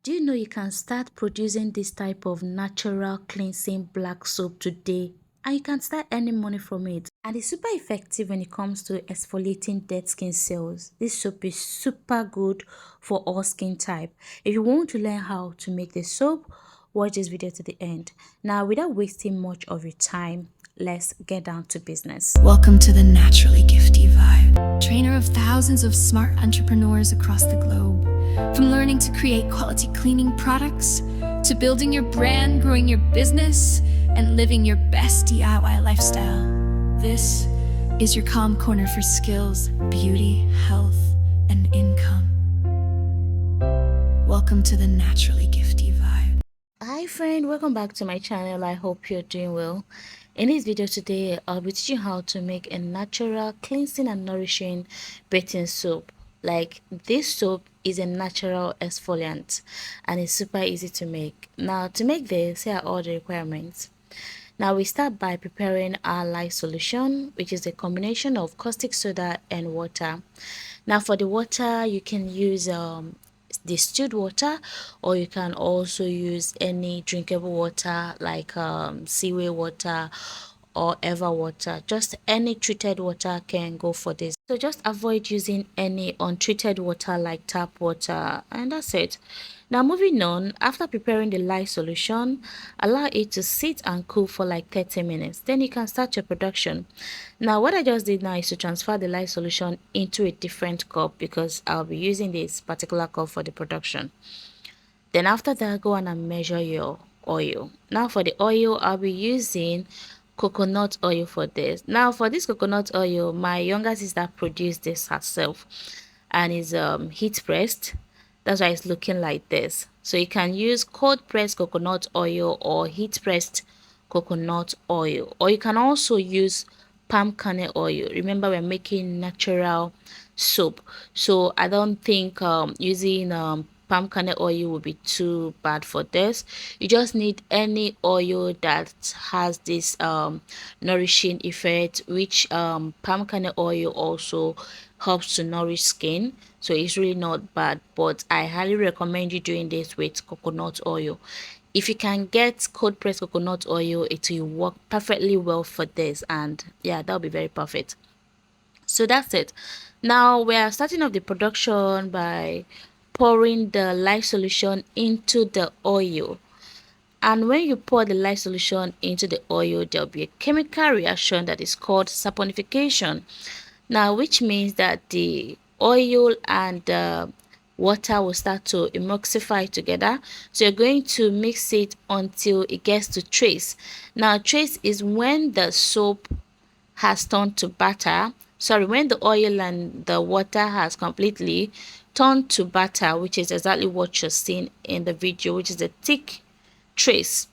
Do you know you can start producing this type of natural cleansing black soap today, and you can start earning money from it? And it's super effective when it comes to exfoliating dead skin cells. This soap is super good for all skin type. If you want to learn how to make this soap, watch this video to the end. Now, without wasting much of your time, let's get down to business. Welcome to the Naturally Gifty Vibe, trainer of thousands of smart entrepreneurs across the globe. From learning to create quality cleaning products, to building your brand, growing your business, and living your best DIY lifestyle. This is your calm corner for skills, beauty, health, and income. Welcome to the Naturally Gifty Vibe. Hi friend, welcome back to my channel. I hope you're doing well. In this video today, I'll be teaching how to make a natural cleansing and nourishing bathing soap. Like, this soap is a natural exfoliant and it's super easy to make. Now, to make this, here are all the requirements. Now, we start by preparing our lye solution, which is a combination of caustic soda and water. Now, for the water, you can use distilled water, or you can also use any drinkable water like seaway water or ever water. Just any treated water can go for this. So just avoid using any untreated water like tap water, and that's it. Now, moving on, after preparing the lye solution, allow it to sit and cool for like 30 minutes. Then you can start your production. Now, what I just did now is to transfer the lye solution into a different cup because I'll be using this particular cup for the production. Then after that, go on and measure your oil. Now for the oil, I'll be using coconut oil for this. Now for this coconut oil, my younger sister produced this herself and is heat pressed. That's why it's looking like this. So you can use cold pressed coconut oil or heat pressed coconut oil, or you can also use palm kernel oil. Remember, we're making natural soap, so I don't think using palm kernel oil will be too bad for this. You just need any oil that has this nourishing effect, which palm kernel oil also helps to nourish skin, so it's really not bad. But I highly recommend you doing this with coconut oil. If you can get cold pressed coconut oil, it will work perfectly well for this, and yeah, that'll be very perfect. So that's it. Now we are starting off the production by pouring the lye solution into the oil. And when you pour the lye solution into the oil, there'll be a chemical reaction that is called saponification. Now, which means that the oil and the water will start to emulsify together. So you're going to mix it until it gets to trace. Now, trace is when the soap has turned to batter. Sorry, when the oil and the water has completely turned to batter, which is exactly what you're seeing in the video, which is a thick trace.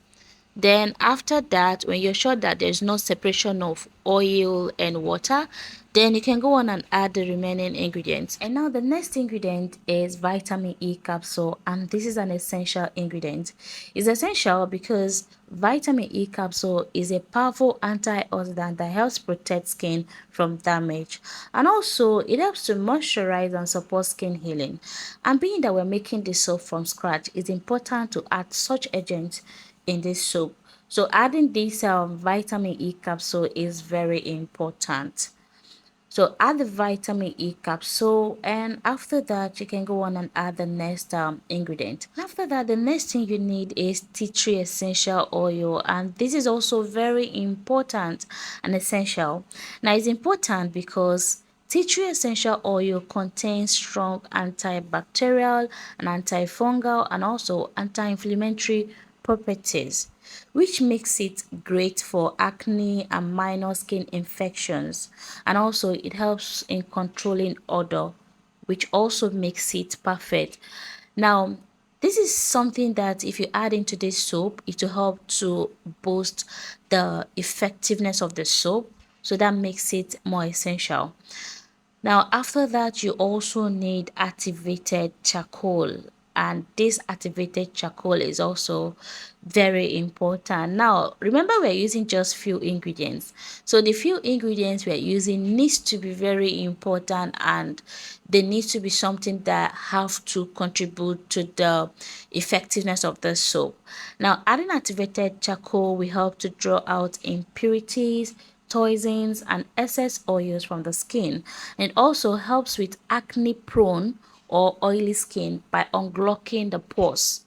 Then after that, when you're sure that there's no separation of oil and water, then you can go on and add the remaining ingredients. And now the next ingredient is vitamin E capsule, and this is an essential ingredient. It's essential because vitamin E capsule is a powerful antioxidant that helps protect skin from damage, and also it helps to moisturize and support skin healing. And being that we're making this soap from scratch, it's important to add such agents in this soap. So adding this vitamin E capsule is very important. So add the vitamin E capsule, and after that you can go on and add the next ingredient. After that, the next thing you need is tea tree essential oil, and this is also very important and essential. Now it's important because tea tree essential oil contains strong antibacterial and antifungal and also anti-inflammatory properties, which makes it great for acne and minor skin infections. And also it helps in controlling odor, which also makes it perfect. Now, this is something that if you add into this soap, it will help to boost the effectiveness of the soap, so that makes it more essential. Now, after that, you also need activated charcoal. and this activated charcoal is also very important. Now remember, we're using just few ingredients, so the few ingredients we're using needs to be very important, and they need to be something that have to contribute to the effectiveness of the soap. Now adding activated charcoal will help to draw out impurities, toxins and excess oils from the skin. It also helps with acne prone or oily skin by unblocking the pores,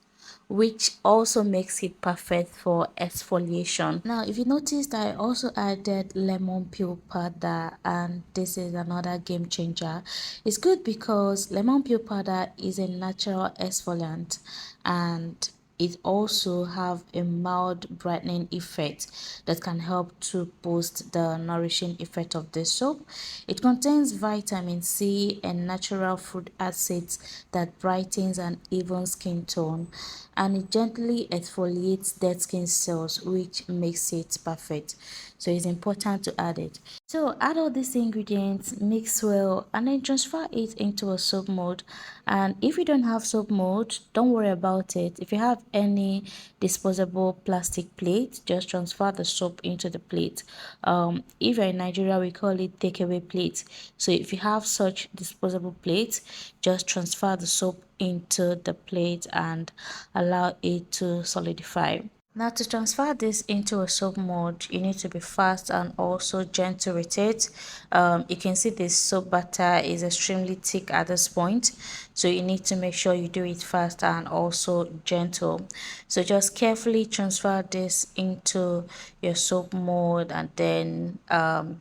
which also makes it perfect for exfoliation. Now, if you noticed, I also added lemon peel powder, and this is another game changer. It's good because lemon peel powder is a natural exfoliant, and it also have a mild brightening effect that can help to boost the nourishing effect of the soap. It contains vitamin C and natural food acids that brightens and evens skin tone, and it gently exfoliates dead skin cells, which makes it perfect. So it's important to add it. So add all these ingredients, mix well, and then transfer it into a soap mold. And if you don't have soap mold, don't worry about it. If you have any disposable plastic plate, just transfer the soap into the plate. If you're in Nigeria, we call it takeaway plate. So if you have such disposable plates, just transfer the soap into the plate and allow it to solidify. Now, to transfer this into a soap mold, you need to be fast and also gentle with it. You can see this soap batter is extremely thick at this point, so you need to make sure you do it fast and also gentle. So just carefully transfer this into your soap mold, and then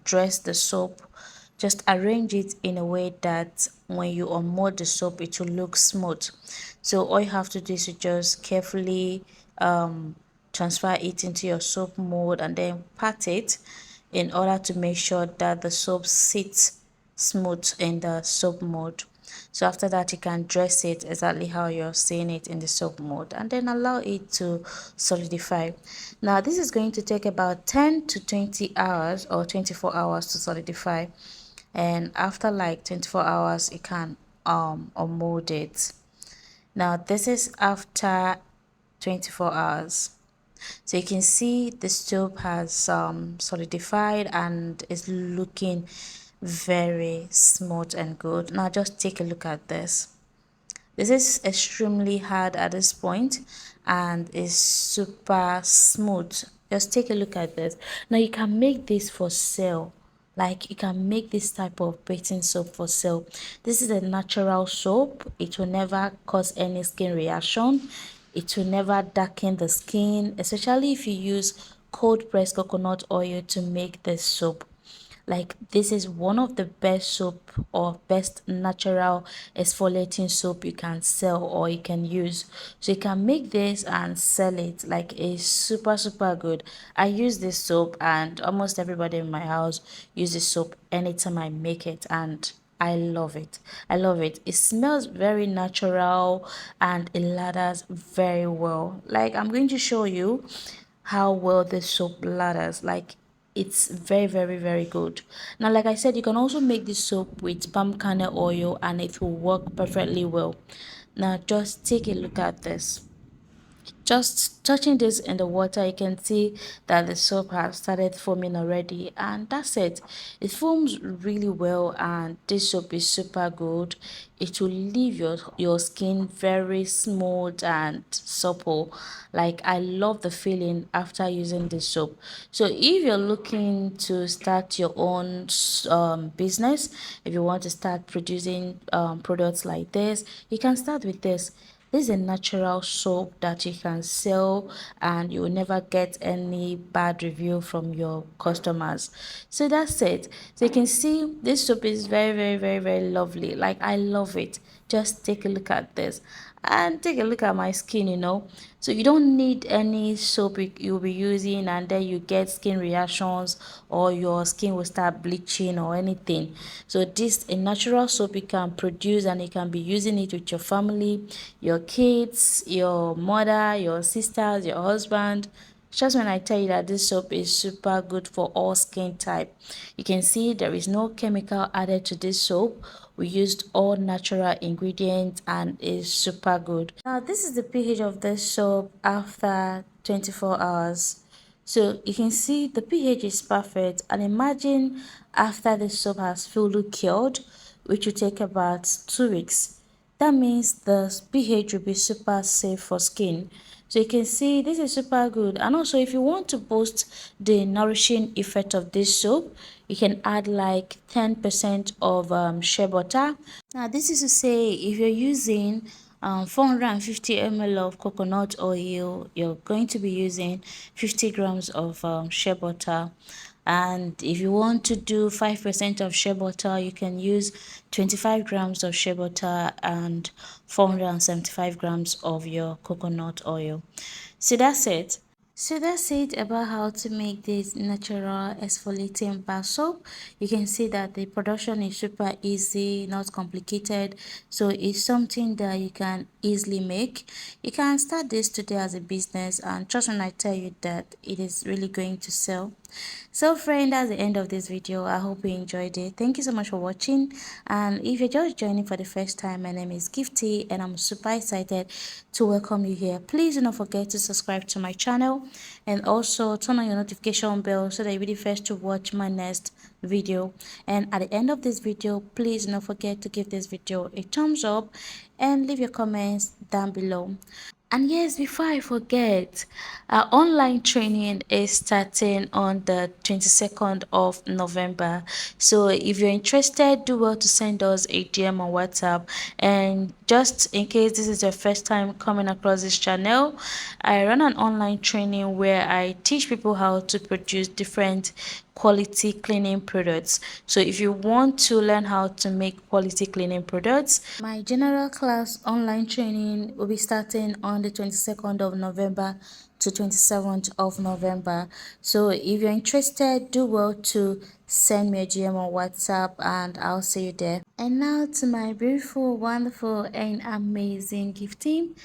dress the soap. Just arrange it in a way that when you unmold the soap, it will look smooth. So all you have to do is to just carefully transfer it into your soap mold and then pat it in order to make sure that the soap sits smooth in the soap mold. So after that, you can dress it exactly how you're seeing it in the soap mold and then allow it to solidify. Now this is going to take about 10 to 20 hours or 24 hours to solidify, and after like 24 hours you can unmold it. Now this is after 24 hours. So you can see the soap has solidified and is looking very smooth and good. Now just take a look at this. This is extremely hard at this point and is super smooth. Just take a look at this. Now you can make this for sale. Like, you can make this type of bathing soap for sale. This is a natural soap. It will never cause any skin reaction. It will never darken the skin, especially if you use cold pressed coconut oil to make this soap. Like, this is one of the best soap or best natural exfoliating soap you can sell or you can use. So you can make this and sell it. Like, it's super good. I use this soap and almost everybody in my house use this soap anytime I make it, and I love it. I love it. It smells very natural and it lathers very well. Like, I'm going to show you how well this soap lathers. Like, it's very good. Now, like I said, you can also make this soap with palm kernel oil and it will work perfectly well. Now just take a look at this. Just touching this in the water, you can see that the soap has started foaming already, and that's it. It foams really well, and this soap is super good. It will leave your skin very smooth and supple. Like, I love the feeling after using this soap. So if you're looking to start your own business, if you want to start producing products like this, you can start with this. This is a natural soap that you can sell and you will never get any bad review from your customers. So that's it. So you can see this soap is very lovely. Like, I love it. Just take a look at this and take a look at my skin. So you don't need any soap you'll be using and then you get skin reactions or your skin will start bleaching or anything. So this a natural soap you can produce and you can be using it with your family, your kids, your mother, your sisters, your husband. Just when I tell you that this soap is super good for all skin type. You can see there is no chemical added to this soap, We used all natural ingredients and it's super good. Now this is the pH of this soap after 24 hours. So you can see the pH is perfect, and imagine after the soap has fully cured, which will take about 2 weeks. That means the pH will be super safe for skin. So you can see this is super good. And also if you want to boost the nourishing effect of this soap, you can add like 10% of shea butter. Now this is to say if you're using 450 ml of coconut oil, you're going to be using 50 grams of shea butter. And if you want to do 5% of shea butter, you can use 25 grams of shea butter and 475 grams of your coconut oil. So that's it. So that's it about how to make this natural exfoliating bar soap. You can see that the production is super easy, not complicated. So it's something that you can easily make. You can start this today as a business, and trust when I tell you that it is really going to sell. So friend, that's the end of this video. I hope you enjoyed it. Thank you so much for watching, and if you're just joining for the first time, my name is Gifty and I'm super excited to welcome you here. Please do not forget to subscribe to my channel and also turn on your notification bell so that you'll be the first to watch my next video. And at the end of this video, please do not forget to give this video a thumbs up and leave your comments down below. And yes, before I forget, our online training is starting on the 22nd of November. So if you're interested, do well to send us a DM on WhatsApp. And just in case this is your first time coming across this channel, I run an online training where I teach people how to produce different quality cleaning products. So if you want to learn how to make quality cleaning products, my general class online training will be starting on the 22nd of November to 27th of November. So if you're interested, do well to send me a DM on WhatsApp and I'll see you there. And now to my beautiful, wonderful and amazing gift team.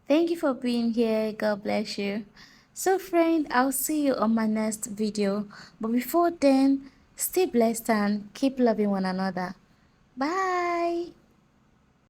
Thank you for being here. God bless you. So friend, I'll see you on my next video. But before then, stay blessed and keep loving one another. Bye.